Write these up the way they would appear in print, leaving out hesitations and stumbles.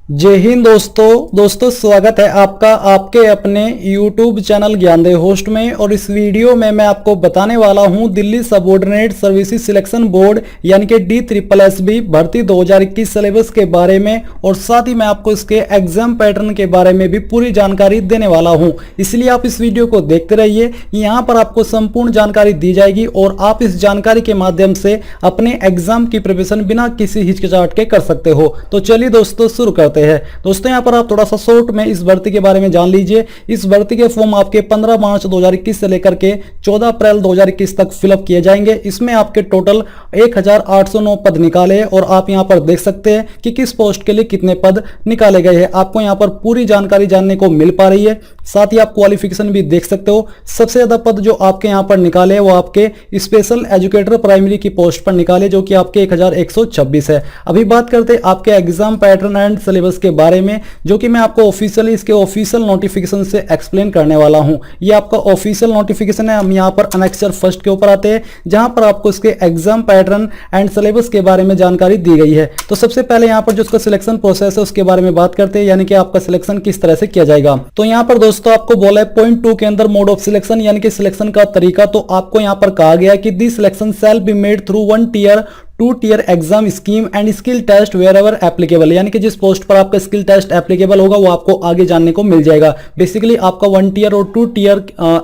जय हिंद दोस्तों स्वागत है आपका आपके अपने YouTube चैनल ज्ञानदेव होस्ट में। और इस वीडियो में मैं आपको बताने वाला हूं Delhi subordinate services selection board यानी कि DSSB भर्ती 2021 सिलेबस के बारे में, और साथ ही मैं आपको इसके एग्जाम पैटर्न के बारे में भी पूरी जानकारी देने वाला हूं। इसलिए आप इस वीडियो को देखते रहिए, यहां पर आपको संपूर्ण जानकारी दी जाएगी और आप इस जानकारी के माध्यम से अपने एग्जाम की प्रिपरेशन बिना किसी हिचकिचाहट के कर सकते हो। तो चलिए दोस्तों शुरू करते हैं। दोस्तों यहां पर आप थोड़ा सा शॉर्ट में इस भर्ती के बारे में जान लीजिए। इस भर्ती के फॉर्म आपके 15 मार्च 2021 से लेकर के 14 अप्रैल 2021 तक फिलअप किए जाएंगे। इसमें आपके टोटल 1809 पद निकाले हैं और आप यहां पर देख सकते हैं कि किस पोस्ट के लिए कितने पद निकाले गए हैं। आपको यहां पर पूरी जानकारी जानने को मिल पा रही है, साथ ही आप क्वालिफिकेशन भी देख सकते हो। सबसे ज्यादा पद जो आपके यहां पर निकाले वो आपके स्पेशल एजुकेटर प्राइमरी की पोस्ट पर निकाले, जो कि आपके 1126 है। अभी बात करते हैं आपके एग्जाम पैटर्न एंड सिलेबस के बारे में, जो कि मैं आपको ऑफिशियली इसके ऑफिशियल नोटिफिकेशन से एक्सप्लेन करने वाला हूं। ये आपका ऑफिशियल नोटिफिकेशन है। हम यहां पर अनेक्सर फर्स्ट के ऊपर आते हैं, जहां पर आपको इसके एग्जाम पैटर्न एंड सिलेबस के बारे में जानकारी दी गई है। तो सबसे पहले यहां पर जो उसका सिलेक्शन प्रोसेस है उसके बारे में बात करते हैं, यानी कि आपका सिलेक्शन किस तरह से किया जाएगा। तो यहां पर दोस्तों आपको बोला है पॉइंट 2 के अंदर मोड ऑफ सिलेक्शन यानी कि सिलेक्शन का तरीका। तो आपको यहां पर कहा गया है कि the selection shall be made through 1 tier 2 tier exam scheme and skill test wherever applicable, यानी कि जिस पोस्ट पर आपका स्किल टेस्ट एप्लीकेबल होगा वो आपको आगे जानने को मिल जाएगा। बेसिकली आपका 1 टियर और 2 टियर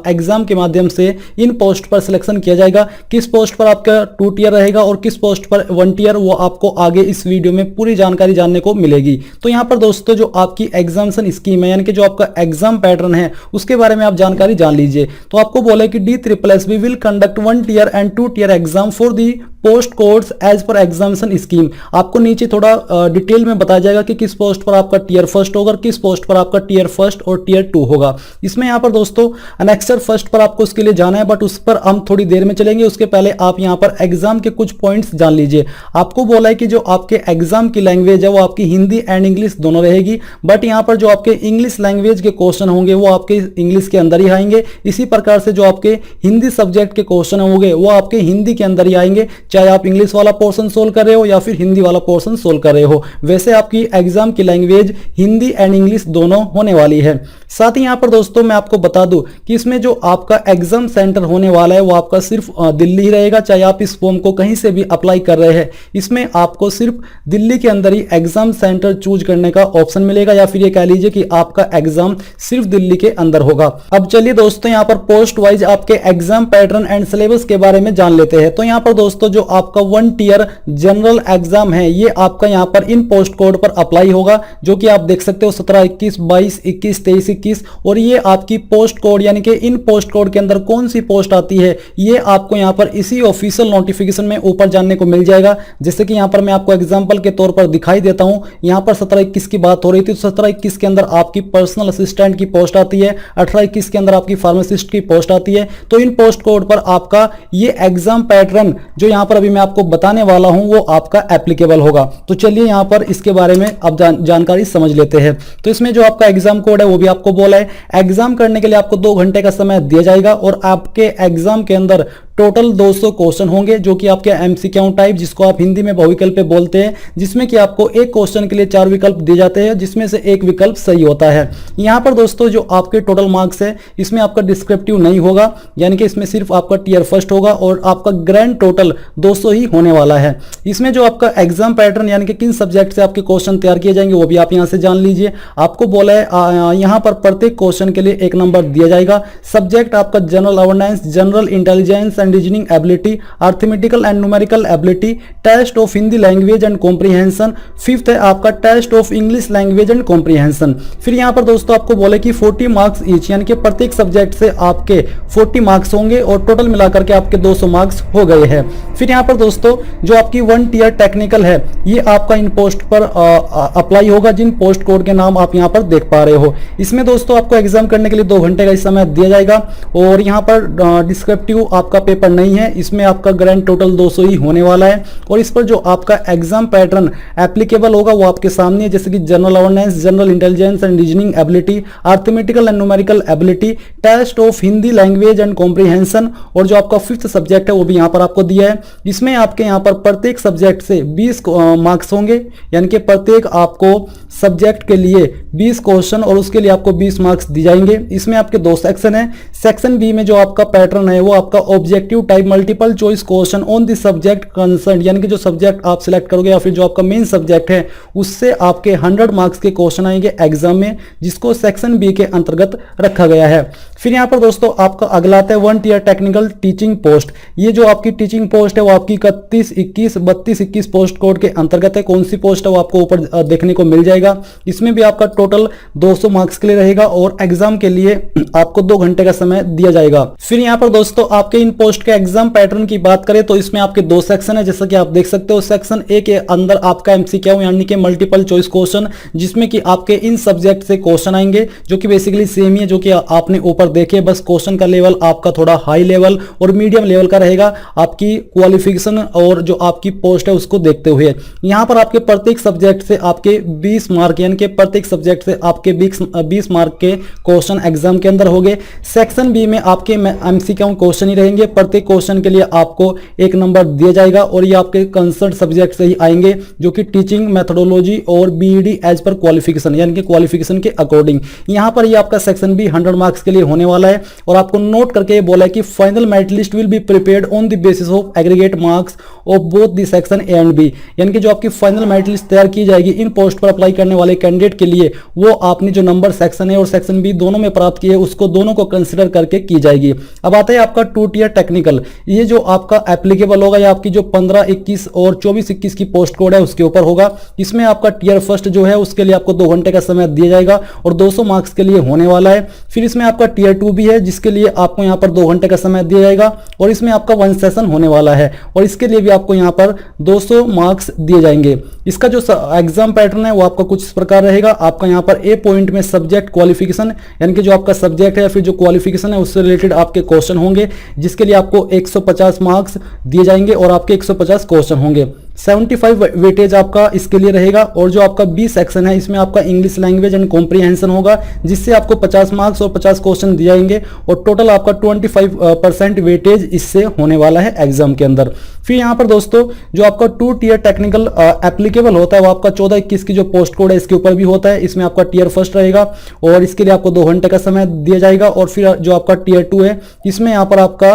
एग्जाम के माध्यम से इन पोस्ट पर सिलेक्शन किया जाएगा। किस पोस्ट पर आपका 2 टियर रहेगा और किस पोस्ट पर 1 टियर, वो आपको आगे इस वीडियो में पूरी जानकारी जानने को मिलेगी। तो यहां पर दोस्तों जो आपकी एग्जामिनेशन स्कीम है यानी कि जो आपका एग्जाम पैटर्न है उसके बारे में आप जानकारी जान लीजिए। तो आपको बोले कि DSSB will conduct 1 tier and 2 tier exam for the post codes as per examination scheme. आपको नीचे थोड़ा डिटेल में बताया जाएगा कि किस पोस्ट पर आपका टियर फर्स्ट होगा, किस पोस्ट पर आपका टियर फर्स्ट और टियर 2 होगा। इसमें यहां पर दोस्तों अनेक्सर फर्स्ट पर आपको उसके लिए जाना है, बट उस पर हम थोड़ी देर में चलेंगे। उसके पहले आप यहां पर एग्जाम के कुछ पॉइंट्स जान लीजिए। आपको बोला है कि जो आपके एग्जाम की लैंग्वेज है वो आपकी हिंदी एंड इंग्लिश दोनों रहेगी, बट यहां पर जो आपके इंग्लिश लैंग्वेज के क्वेश्चन होंगे वो आपके इंग्लिश के अंदर ही आएंगे। इसी प्रकार से जो आपके हिंदी सब्जेक्ट के क्वेश्चन होंगे वो आपके हिंदी के अंदर ही आएंगे, चाहे आप इंग्लिश वाला पोर्शन सोल्व कर रहे हो या फिर हिंदी वाला पोर्शन सोल्व कर रहे हो। वैसे आपकी एग्जाम की लैंग्वेज हिंदी एंड इंग्लिश दोनों होने वाली है। साथ ही यहां पर दोस्तों मैं आपको बता दूं कि इसमें जो आपका एग्जाम सेंटर होने वाला है वो आपका सिर्फ दिल्ली ही रहेगा, चाहे आप इस फॉर्म को कहीं से भी अप्लाई कर रहे हैं। इसमें आपको सिर्फ दिल्ली के अंदर ही एग्जाम सेंटर चूज करने का ऑप्शन मिलेगा, या फिर ये कह लीजिए कि आपका एग्जाम सिर्फ दिल्ली के अंदर होगा। अब चलिए दोस्तों यहां पर पोस्ट वाइज आपके एग्जाम पैटर्न एंड सिलेबस के बारे में जान लेते हैं। तो यहां पर दोस्तों जो आपका 1 टियर जनरल एग्जाम है ये आपका यहां पर इन पोस्ट कोड पर अप्लाई होगा, जो कि आप देख सकते हो 17, 21, 22, 21, 23, 21। और ये आपकी पोस्ट कोड यानी कि इन पोस्ट कोड के अंदर कौन सी पोस्ट आती है ये आपको यहां पर इसी ऑफिशियल नोटिफिकेशन में ऊपर जानने को मिल जाएगा। जैसे कि यहां पर मैं आपको एग्जांपल के तौर पर दिखाई देता हूं, यहां पर 17, 21 की बात हो रही थी। तो 17, 21 के अंदर आपकी पर्सनल असिस्टेंट की पोस्ट आती है, 18, 21 के अंदर आपकी फार्मासिस्ट की पोस्ट आती है। तो इन पोस्ट कोड पर आपका ये एग्जाम पैटर्न जो यहां पर अभी मैं आपको बताने वाला हूं वो आपका एप्लीकेबल होगा। तो चलिए यहां पर इसके बारे में अब जानकारी समझ लेते हैं। तो इसमें जो आपका एग्जाम कोड है वो भी आपको बोला है। एग्जाम करने के लिए आपको 2 घंटे का समय दिया जाएगा और आपके एग्जाम के अंदर टोटल 200 क्वेश्चन होंगे, जो कि आपके एमसीक्यू टाइप, जिसको आप हिंदी में बहुविकल्प पे बोलते हैं, जिसमें कि आपको एक क्वेश्चन के लिए 4 विकल्प दिए जाते हैं, जिसमें से एक विकल्प सही होता है। यहां पर दोस्तों जो आपके टोटल मार्क्स है इसमें आपका डिस्क्रिप्टिव नहीं होगा, यानी कि इसमें सिर्फ आपका टियर फर्स्ट होगा और आपका ग्रैंड टोटल 200 ही होने वाला है। इसमें जो आपका एग्जाम पैटर्न यानी कि किन सब्जेक्ट से आपके क्वेश्चन तैयार किए जाएंगे वो भी आप यहां से जान लीजिए। आपको बोला है यहां पर प्रत्येक क्वेश्चन के लिए 1 नंबर दिया जाएगा। सब्जेक्ट आपका general awareness, general intelligence and reasoning ability, arithmetical and numerical ability, test of Hindi language and comprehension. 5th है आपका test of English language and comprehension. फिर यहां पर दोस्तों आपको बोले कि 40 मार्क्स ईच, यानी कि प्रत्येक सब्जेक्ट से आपके 40 मार्क्स होंगे और टोटल मिलाकर के आपके 200 मार्क्स हो गए हैं। फिर यहां पर दोस्तों जो आपकी 1 टियर टेक्निकल है ये आपका इन पोस्ट पर अप्लाई होगा, जिन पोस्ट कोड के नाम आप यहां पर देख पा रहे हो। इसमें दोस्तों आपको एग्जाम करने के लिए 2 घंटे का समय दिया जाएगा और यहां पर डिस्क्रिप्टिव आपका पेपर नहीं है, इसमें आपका ग्रैंड टोटल 200 ही होने वाला है। और इस पर जो आपका एग्जाम पैटर्न एप्लीकेबल होगा वो आपके सामने है, जैसे कि general awareness, general intelligence and reasoning ability, arithmetical and numerical ability, test of Hindi language and comprehension. और जो आपका 5th सब्जेक्ट है वो भी यहां पर आपको दिया है। इसमें आपके यहां पर प्रत्येक सब्जेक्ट से 20 मार्क्स होंगे, यानी कि प्रत्येक आपको सब्जेक्ट के लिए 20 क्वेश्चन और उसके लिए आपको 20 मार्क्स दी जाएंगे। इसमें आपके 2 सेक्शन है। सेक्शन बी में जो आपका पैटर्न है वो आपका objective type multiple choice question on the subject concern, यानी कि जो सब्जेक्ट आप सिलेक्ट करोगे या फिर जो आपका मेन सब्जेक्ट है उससे आपके 100 मार्क्स के क्वेश्चन आएंगे एग्जाम में, जिसको सेक्शन बी के अंतर्गत रखा गया है। फिर यहाँ पर दोस्तों आपका अगला आता है 1 ईयर टेक्निकल टीचिंग पोस्ट। ये जो आपकी टीचिंग पोस्ट है वो आपकी 31, 21, 32, 21 पोस्ट कोड के अंतर्गत है। कौन सी पोस्ट है वो आपको ऊपर देखने को मिल जाएगा। इसमें भी आपका टोटल 200 मार्क्स के लिए रहेगा और एग्जाम के लिए आपको 2 घंटे का समय दिया जाएगा। फिर यहाँ पर दोस्तों आपके इन पोस्ट के एग्जाम पैटर्न की बात करें तो इसमें आपके 2 सेक्शन है, जैसा कि आप देख सकते हो। सेक्शन ए के अंदर आपका एमसीक्यू यानी कि मल्टीपल चॉइस क्वेश्चन, जिसमें कि आपके इन सब्जेक्ट से क्वेश्चन आएंगे जो कि बेसिकली सेम ही है जो कि आपने ऊपर देखे, बस क्वेश्चन का लेवल आपका थोड़ा हाई लेवल और मीडियम लेवल का रहेगा आपकी क्वालिफिकेशन और जो आपकी पोस्ट है उसको देखते हुए। यहाँ पर आपके प्रत्येक सब्जेक्ट से आपके 20 मार्क, यानी कि प्रत्येक सब्जेक्ट से आपके 20 मार्क के क्वेश्चन एग्जाम के अंदर होंगे। सेक्शन बी में आपके एमसीक्यू क्वेश्चन ही रहेंगे। प्रत्येक क्वेश्चन के लिए आपको 1 नंबर दिया जाएगा और ये आपके कंसर्न सब्जेक्ट से ही आएंगे जो कि टीचिंग मेथोडोलॉजी और बीईडी एज पर क्वालिफिकेशन, यानी कि क्वालिफिकेशन के अकॉर्डिंग। यहाँ पर ये आपका सेक्शन बी 100 मार्क्स के लिए होने वाला है और आपको नोट करके ये बोला है कि final merit list will be prepared on the basis of aggregate marks of both the section A and B, यानी कि जो आपकी फाइनल मेरिट लिस्ट तैयार की जाएगी इन पोस्ट पर अप्लाई करने वाले कैंडिडेट के लिए, वो आपने जो नंबर सेक्शन ए और सेक्शन बी दोनों में प्राप्त किए उसको दोनों को कंसिडर करके की जाएगी। अब आता है आपका 2 ईयर टेक्निकल। ये जो आपका एप्लीकेबल होगा या आपकी जो 15, 21 और 24, 21 की पोस्ट कोड है उसके ऊपर होगा। इसमें आपका टीयर फर्स्ट जो है उसके लिए आपको 2 घंटे का समय दिया जाएगा और 200 मार्क्स के लिए होने वाला है। फिर इसमें आपका टीयर 2 भी है जिसके लिए आपको यहाँ पर 2 घंटे का समय दिया जाएगा और इसमें आपका 1 सेशन होने वाला है और इसके लिए भी आपको यहाँ पर 200 मार्क्स दिए जाएंगे। इसका जो एग्जाम पैटर्न है वो आपका कुछ इस प्रकार रहेगा। आपका यहाँ पर ए पॉइंट में सब्जेक्ट क्वालिफिकेशन, यानी कि जो आपका सब्जेक्ट है या फिर जो क्वालिफिकेशन है उससे रिलेटेड आपके क्वेश्चन होंगे, जिसके लिए आपको 150 मार्क्स दिए जाएंगे और आपके 150 क्वेश्चन होंगे। 75 वेटेज आपका इसके लिए रहेगा और जो आपका बी सेक्शन है इसमें आपका इंग्लिश लैंग्वेज एंड कॉम्प्रिहेंशन होगा, जिससे आपको 50 मार्क्स और 50 क्वेश्चन दिए जाएंगे और टोटल आपका 25% वेटेज इससे होने वाला है एग्जाम के अंदर। फिर यहाँ पर दोस्तों जो आपका 2 ईयर टेक्निकल एप्लीकेबल होता है वो आपका 14-21 की जो पोस्ट कोड है इसके ऊपर भी होता है। इसमें आपका टीयर फर्स्ट रहेगा और इसके लिए आपको 2 घंटे का समय दिया जाएगा और फिर जो आपका टीयर 2 है इसमें यहाँ पर आपका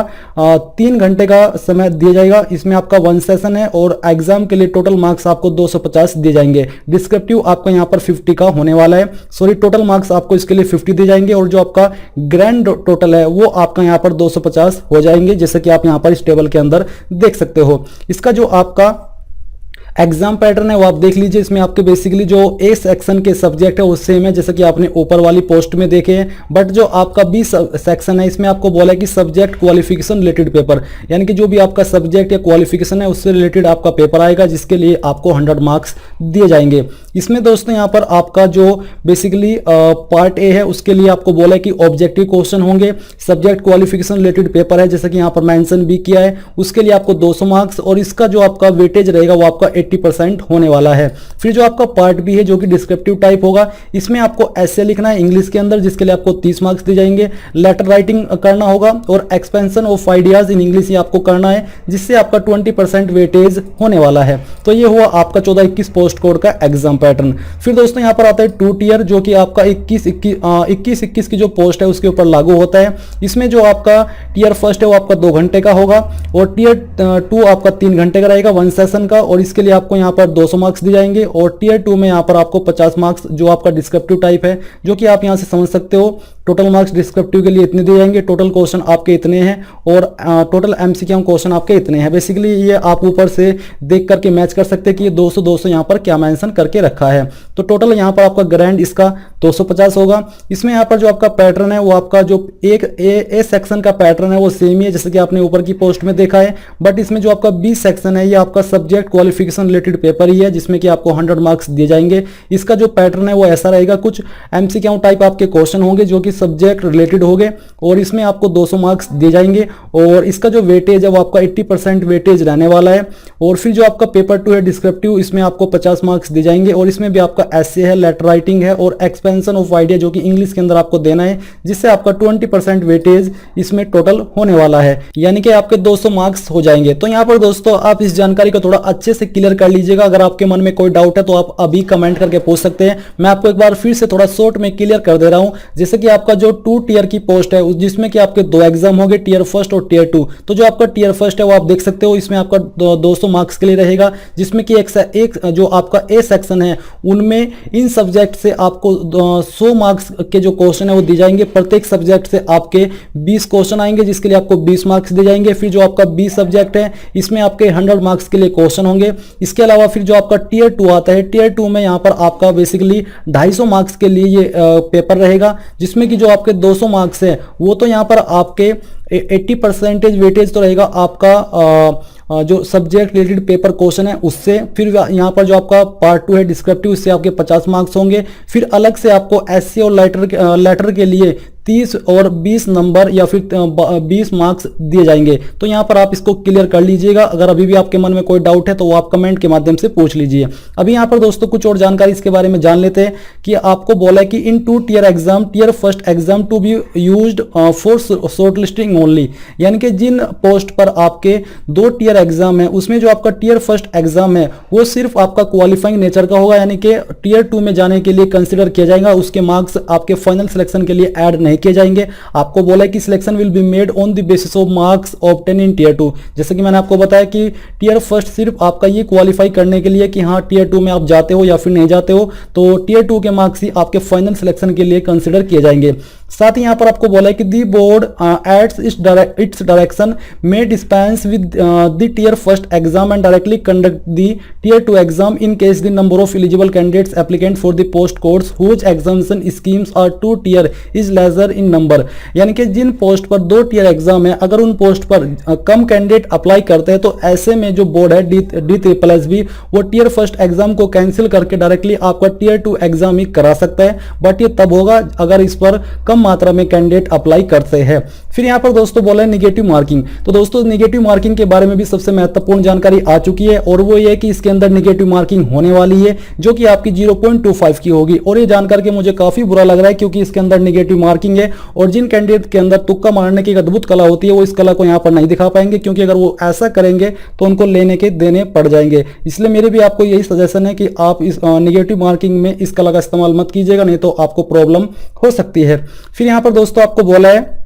3 घंटे का समय दिया जाएगा। इसमें आपका 1 सेशन है और एग्जाम के लिए टोटल मार्क्स आपको 250 दिए जाएंगे। डिस्क्रिप्टिव आपका यहाँ पर 50 का होने वाला है, सॉरी टोटल मार्क्स आपको इसके लिए 50 दिए जाएंगे और जो आपका ग्रैंड टोटल है वो आपका यहाँ पर 250 हो जाएंगे, जैसे कि आप यहाँ पर इस टेबल के अंदर देख सकते हो। इसका जो आपका एग्जाम पैटर्न है वो आप देख लीजिए। इसमें आपके बेसिकली जो ए सेक्शन के सब्जेक्ट है वो सेम है जैसे कि आपने ऊपर वाली पोस्ट में देखे हैं, बट जो आपका बी सेक्शन है इसमें आपको बोला है कि सब्जेक्ट क्वालिफिकेशन रिलेटेड पेपर, यानी कि जो भी आपका सब्जेक्ट या क्वालिफिकेशन है उससे रिलेटेड आपका पेपर आएगा, जिसके लिए आपको 100 मार्क्स दिए जाएंगे। इसमें दोस्तों यहाँ पर आपका जो बेसिकली पार्ट ए है उसके लिए आपको बोला है कि ऑब्जेक्टिव क्वेश्चन होंगे, सब्जेक्ट क्वालिफिकेशन रिलेटेड पेपर है जैसे कि यहाँ पर मेंशन भी किया है, उसके लिए आपको 200 मार्क्स और इसका जो आपका वेटेज रहेगा वो आपका 80% होने वाला है। फिर जो आपका पार्ट बी है जो कि डिस्क्रिप्टिव टाइप होगा, इसमें आपको ऐसे लिखना है इंग्लिश के अंदर, जिसके लिए आपको 30 मार्क्स दिए जाएंगे। लेटर राइटिंग करना होगा और expansion of ideas in English ये आपको करना है, जिससे आपका 20% वेटेज होने वाला है। तो ये हुआ आपका 14-21 पोस्ट कोड का एग्जाम पैटर्न। फिर दोस्तों यहाँ पर आता है 2 ईयर जो कि आपका 21 की जो पोस्ट है उसके ऊपर लागू होता है। इसमें जो आपका टीयर फर्स्ट है वो आपका 2 घंटे का होगा और टीयर 2 आपका 3 घंटे का रहेगा 1 सेशन का, और इसके लिए आपको यहाँ पर 200 मार्क्स दिए जाएंगे। और टीयर 2 में यहाँ पर आपको 50 मार्क्स जो आपका डिस्क्रिप्टिव टाइप है, जो कि आप यहाँ से समझ सकते हो टोटल मार्क्स डिस्क्रिप्टिव के लिए इतने दिए जाएंगे, टोटल क्वेश्चन आपके इतने हैं और टोटल एमसीक्यू क्वेश्चन आपके इतने हैं। बेसिकली ये आप ऊपर से देख करके मैच कर सकते हैं कि ये 200 यहाँ पर क्या मेंशन करके रखा है। तो टोटल यहाँ पर आपका ग्रैंड इसका 250 होगा। इसमें यहाँ पर जो आपका पैटर्न है वो आपका जो एक ए सेक्शन का पैटर्न है वो सेम ही है जैसे कि आपने ऊपर की पोस्ट में देखा है, बट इसमें जो आपका बी सेक्शन है ये आपका subject qualification selection related paper ही है जिसमें कि आपको 100 मार्क्स दिए जाएंगे। इसका जो पैटर्न है वो ऐसा रहेगा, कुछ एमसीक्यू टाइप आपके क्वेश्चन होंगे जो कि सब्जेक्ट रिलेटेड होंगे और इसमें आपको 200 मार्क्स दिए जाएंगे और इसका जो वेटेज है वो आपका 80% वेटेज रहने वाला है। और फिर जो आपका पेपर 2 है डिस्क्रिप्टिव, इसमें आपको 50 मार्क्स दिए जाएंगे और इसमें भी आपका एसे है, लेटर राइटिंग है और एक्सपेंशन ऑफ आइडिया जो कि इंग्लिश के अंदर आपको देना है, जिससे आपका 20% वेटेज इसमें टोटल होने वाला है, यानी कि आपके 200 मार्क्स हो जाएंगे। तो यहाँ पर दोस्तों आप इस जानकारी को थोड़ा अच्छे से क्लियर कर लीजिएगा। अगर आपके मन में कोई डाउट है तो आप अभी कमेंट करके पूछ सकते हैं। मैं आपको एक बार फिर से थोड़ा शॉर्ट में क्लियर कर दे रहा हूं। जैसे कि आपका जो 2 टीयर की पोस्ट है जिसमें कि आपके 2 एग्जाम होंगे, टीयर फर्स्ट और टीयर 2। तो जो आपका टीयर फर्स्ट है वो आप देख सकते हो, इसमें आपका 200 मार्क्स के लिए रहेगा, जिसमें कि एक जो आपका ए सेक्शन है उनमें इन सब्जेक्ट से आपको 100 मार्क्स के जो क्वेश्चन है वो दिए जाएंगे। प्रत्येक सब्जेक्ट से आपके 20 क्वेश्चन आएंगे जिसके लिए आपको 20 मार्क्स दिए जाएंगे। फिर जो आपका 20 सब्जेक्ट है इसमें आपके 100 मार्क्स के लिए क्वेश्चन होंगे। इसके अलावा फिर जो आपका टीयर 2 आता है, टीयर 2 में यहाँ पर आपका बेसिकली 250 मार्क्स के लिए ये पेपर रहेगा, जिसमें कि जो आपके 200 मार्क्स है वो तो यहाँ पर आपके 80% वेटेज तो रहेगा आपका जो सब्जेक्ट रिलेटेड पेपर क्वेश्चन है उससे। फिर यहाँ पर जो आपका पार्ट 2 है डिस्क्रिप्टिव, उससे आपके 50 मार्क्स होंगे। फिर अलग से आपको एसे और लेटर के लिए 30 और 20 नंबर या फिर 20 मार्क्स दिए जाएंगे। तो यहाँ पर आप इसको क्लियर कर लीजिएगा। अगर अभी भी आपके मन में कोई डाउट है तो वो आप कमेंट के माध्यम से पूछ लीजिए। अभी यहाँ पर दोस्तों कुछ और जानकारी इसके बारे में जान लेते हैं कि आपको बोला है कि in 2 tier exam, tier first exam to be used for short listing only, यानी कि जिन पोस्ट पर आपके 2 टीयर एग्जाम है उसमें जो आपका टीयर फर्स्ट एग्जाम है वो सिर्फ आपका क्वालिफाइंग नेचर का होगा, यानी कि टीयर 2 में जाने के लिए कंसिडर किया जाएगा। उसके मार्क्स आपके फाइनल सिलेक्शन के लिए ऐड नहीं किए जाएंगे। आपको बोला है कि selection will be made on the basis of marks obtain in tier 2। जैसे कि मैंने आपको बताया कि टीयर फर्स्ट सिर्फ आपका ये क्वालिफाई करने के लिए कि हाँ टीयर 2 में आप जाते हो या फिर नहीं जाते हो, तो टीयर 2 के मार्क्स ही आपके फाइनल सिलेक्शन के लिए कंसिडर किए जाएंगे। साथ ही यहां पर आपको बोला है कि the board at its direction may dispense with the tier first exam and directly conduct the tier 2 exam in case the number of eligible candidates applicant for the post course whose examination schemes are 2 tier is lesser in number, यानी कि जिन post पर 2 tier exam है अगर उन post पर कम candidate apply करते हैं तो ऐसे में जो बोर्ड है D++ वो टीयर फर्स्ट एग्जाम को कैंसिल करके डायरेक्टली आपका टीयर 2 एग्जाम ही करा सकता है। बट ये तब होगा अगर इस पर कम मात्रा में कैंडिडेट अप्लाई करते हैं। फिर यहां पर दोस्तों बोला है नेगेटिव मार्किंग। तो दोस्तों नेगेटिव मार्किंग के बारे में भी सबसे महत्वपूर्ण जानकारी आ चुकी है और वो ये है कि इसके अंदर नेगेटिव मार्किंग होने वाली है जो कि आपकी 0.25 की होगी। और ये जानकर के मुझे काफी बुरा लग रहा है क्योंकि इसके अंदर नेगेटिव मार्किंग है और जिन कैंडिडेट के अंदर तुक्का मारने की एक अद्भुत कला होती है वो इस कला को यहाँ पर नहीं दिखा पाएंगे, क्योंकि अगर वो ऐसा करेंगे तो उनको लेने के देने पड़ जाएंगे। इसलिए मेरे भी आपको यही सजेशन है कि आप इस नेगेटिव मार्किंग में इस कला का इस्तेमाल मत कीजिएगा, नहीं तो आपको प्रॉब्लम हो सकती है। फिर यहाँ पर दोस्तों आपको बोला है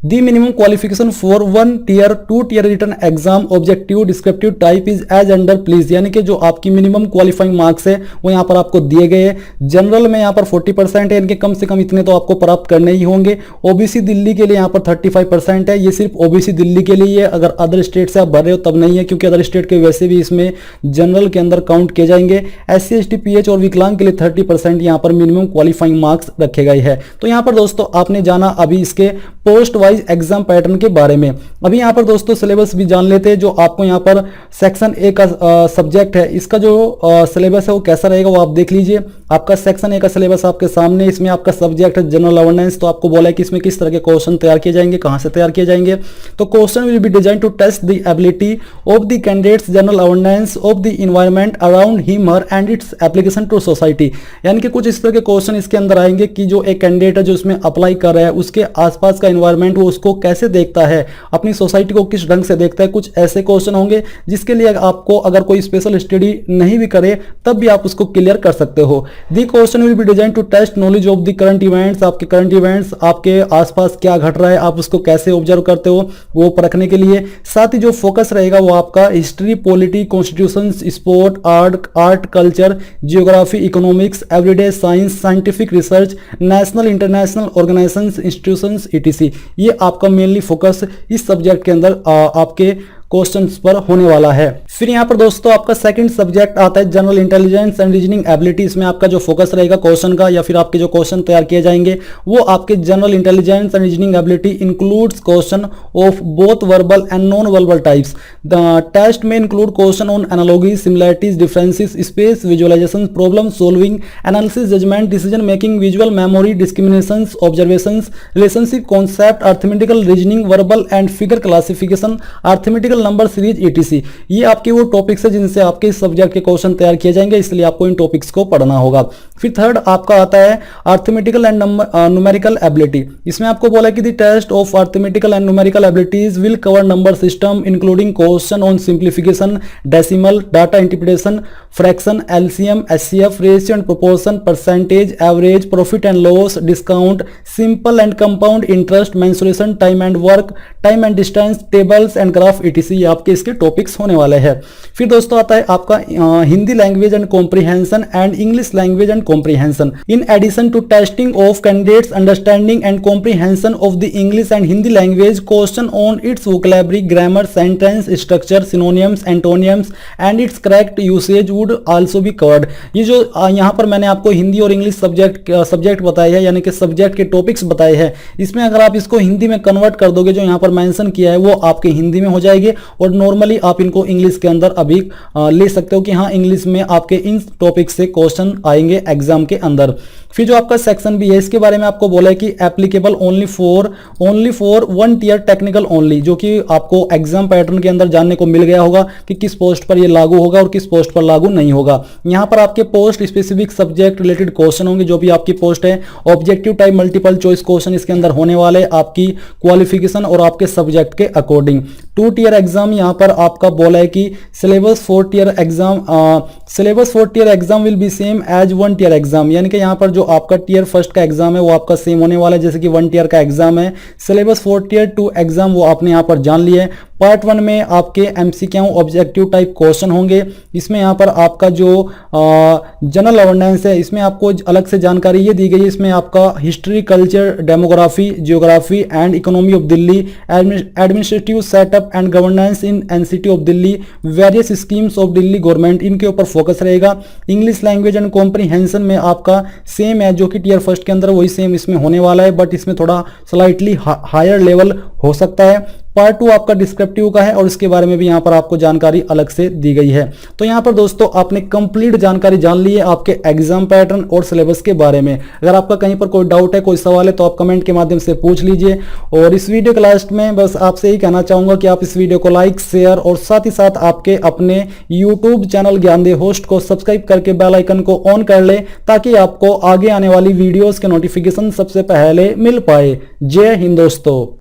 The minimum qualification for 1 tier 2 tier written exam objective descriptive type is as under please, यानी कि जो आपकी मिनिमम क्वालिफाइंग मार्क्स है वो यहाँ पर आपको दिए गए हैं। जनरल में यहाँ पर 40% है, इनके कम से कम इतने तो आपको प्राप्त करने ही होंगे। ओबीसी दिल्ली के लिए यहाँ पर 35% है, ये सिर्फ ओबीसी दिल्ली के लिए है। अगर अदर स्टेट से आप भर रहे हो तब नहीं है, क्योंकि अदर स्टेट के वैसे भी इसमें जनरल के अंदर काउंट किए जाएंगे। SC ST PH और विकलांग के लिए 30% यहाँ पर मिनिमम क्वालिफाइंग मार्क्स रखे गए हैं। तो यहाँ पर दोस्तों आपने जाना अभी इसके पोस्ट वाइज एग्जाम पैटर्न के बारे में। अभी यहाँ पर दोस्तों सिलेबस भी जान लेते हैं। जो आपको यहाँ पर सेक्शन ए का सब्जेक्ट है, इसका जो सिलेबस है वो कैसा रहेगा वो आप देख लीजिए। आपका सेक्शन ए का सिलेबस आपके सामने, इसमें आपका सब्जेक्ट है जनरल अवेयरनेस। तो आपको बोला है कि इसमें किस तरह के क्वेश्चन तैयार किए जाएंगे, कहां से तैयार किए जाएंगे। तो question will be design to test the ability of the candidates general awareness of the environment around him her and its application to society, यानी कि कुछ इस तरह के क्वेश्चन इसके अंदर आएंगे कि जो एक कैंडिडेट है जो इसमें अप्लाई कर रहा है उसके आसपास का इन्वायरमेंट वो उसको कैसे देखता है, अपनी सोसाइटी को किस ढंग से देखता है। कुछ ऐसे क्वेश्चन होंगे जिसके लिए आपको अगर कोई स्पेशल स्टडी नहीं भी करे तब भी आप उसको क्लियर कर सकते हो। The question will be design to test knowledge of the current events, आपके करंट इवेंट्स, आपके आसपास क्या घट रहा है, आप उसको कैसे ऑब्जर्व करते हो वो परखने के लिए। साथ ही जो फोकस रहेगा वो आपका history, polity, constitution, sport, art culture, geography, economics, everyday science, scientific research, national international organisations, institutions ETC, ये आपका मेनली फोकस इस सब्जेक्ट के अंदर आपके क्वेश्चंस पर होने वाला है। फिर यहाँ पर दोस्तों आपका सेकंड सब्जेक्ट आता है general intelligence and reasoning ability. इसमें आपका जो फोकस रहेगा क्वेश्चन का या फिर आपके जो क्वेश्चन तैयार किए जाएंगे वो आपके general intelligence and reasoning ability includes question of both verbal and non verbal types. The test में include question on analogies, similarities, differences, space visualisation, problem solving, analysis, judgement, decision making, visual memory, discriminations, observations, relationship concept, arithmetical reasoning, verbal and figure classification, arithmetical number series ETC. ये आपके वो topics है जिनसे आपके इस subject के question तैयार किए जाएंगे, इसलिए आपको इन टॉपिक्स को पढ़ना होगा। फिर थर्ड आपका आता है अर्थमेटिकल एंड न्यूमेरिकल एबिलिटी। इसमें आपको बोला कि the test of arithmetical and numerical abilities will cover number system including question on simplification, decimal, data interpretation, fraction, LCM, HCF, ratio and proportion, percentage, average, profit and loss, discount, simple and compound interest, mensuration, time and work, time and distance, tables and graph ETC. आपके इसके topics होने वाले हैं। फिर दोस्तों आता है आपका Hindi language and comprehension and English language and comprehension. In addition to testing of candidates understanding and comprehension of the English and Hindi language, question on its vocabulary, grammar, sentence structure, synonyms, antonyms and its correct usage would also be covered. ये जो यहाँ पर मैंने आपको हिंदी और English subject बताए हैं, यानी कि सब्जेक्ट के टॉपिक्स बताए हैं, इसमें अगर आप इसको हिंदी में कन्वर्ट कर दोगे, जो यहाँ पर मेंशन किया है वो आपके हिंदी में हो जाएगी और नॉर्मली आप इनको इंग्लिश के अंदर अभी ले सकते हो कि हाँ इंग्लिश में आपके इन टॉपिक से क्वेश्चन आएंगे एग्जाम के अंदर। फिर जो आपका सेक्शन बी है इसके बारे में आपको बोला है कि applicable only for one tier technical only, जो कि आपको एग्जाम पैटर्न के अंदर जानने को मिल गया होगा कि किस पोस्ट पर ये लागू होगा और किस पोस्ट पर लागू नहीं होगा। यहाँ पर आपके post specific subject related question होंगे, जो भी आपकी पोस्ट है। Objective type multiple choice question इसके अंदर होने वाले आपकी क्वालिफिकेशन और आपके सब्जेक्ट के अकॉर्डिंग। 2 टीयर एग्जाम यहाँ पर आपका बोला है कि syllabus 4 tier exam will be same as 1 tier exam, यानी कि यहाँ पर जो आपका टीयर फर्स्ट का एग्जाम है वो आपका सेम होने वाला है, जैसे कि 1 टीयर का एग्जाम है। सिलेबस 4 टीयर 2 एग्जाम वो आपने यहाँ पर जान लिया है। पार्ट 1 में आपके एमसीक्यू ऑब्जेक्टिव टाइप क्वेश्चन होंगे। इसमें यहाँ पर आपका जो जनरल अवेयरनेस है इसमें आपको अलग से जानकारी ये दी गई है। इसमें आपका history, culture, demography, geography and economy of Delhi, administrative setup and governance in NCT of Delhi, various schemes of Delhi government, इनके ऊपर फोकस रहेगा। इंग्लिश लैंग्वेज एंड कॉम्प्रिहेंशन में आपका सेम है जो कि टीयर फर्स्ट के अंदर वही सेम इसमें होने वाला है, बट इसमें थोड़ा स्लाइटली हायर लेवल हो सकता है। पार्ट 2 आपका डिस्क्रिप्टिव का है और इसके बारे में भी यहाँ पर आपको जानकारी अलग से दी गई है। तो यहाँ पर दोस्तों आपने कंप्लीट जानकारी जान ली है आपके एग्जाम पैटर्न और सिलेबस के बारे में। अगर आपका कहीं पर कोई डाउट है, कोई सवाल है, तो आप कमेंट के माध्यम से पूछ लीजिए। और इस वीडियो के लास्ट में बस आपसे ही कहना चाहूंगा कि आप इस वीडियो को लाइक, शेयर और साथ ही साथ आपके अपने यूट्यूब चैनल ज्ञानदेह होस्ट को सब्सक्राइब करके बेल आइकन को ऑन कर ले, ताकि आपको आगे आने वाली वीडियोस के नोटिफिकेशन सबसे पहले मिल पाए। जय हिंद दोस्तों।